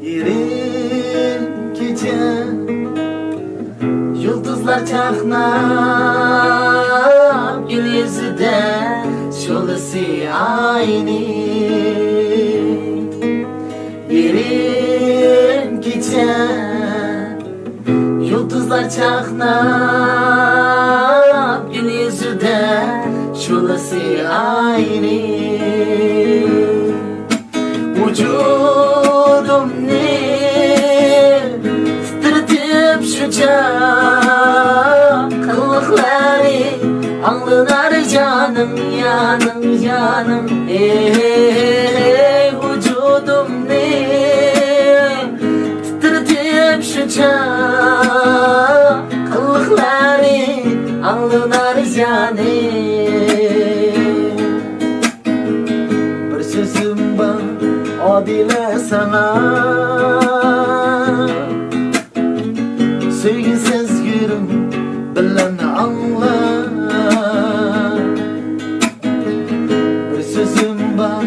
Yerin gece Yıldızlar çaknap Gül yüzüde Şolası aynı Yerin gece Yıldızlar çaknap Gül yüzüde Şolası aynı Vücudumni titretip şuca Kılıkları anlınar canım yanım Vücudumni titretip şuca Kılıkları anlınar canım Bir sözüm var Adile sana Sevgisiz yürüm bilen anla Bir sözüm var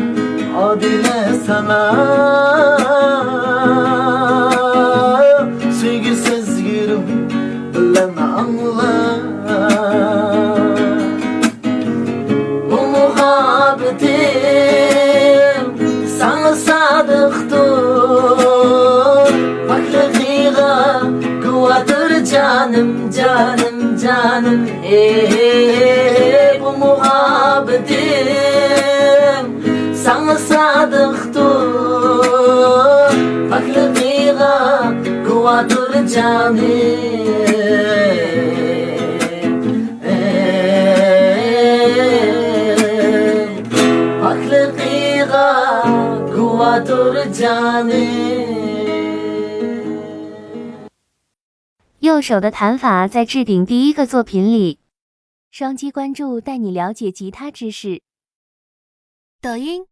Adile sana Sevgisiz yürüm bilen anla Bu muhabbetim sana sadıktır Baklığa kuvvettir canım Bu muhabbetim sana sadıktır Baklığa kuvvettir canım右手的弹法在置顶第一个作品里。双击关注，带你了解吉他知识。抖音。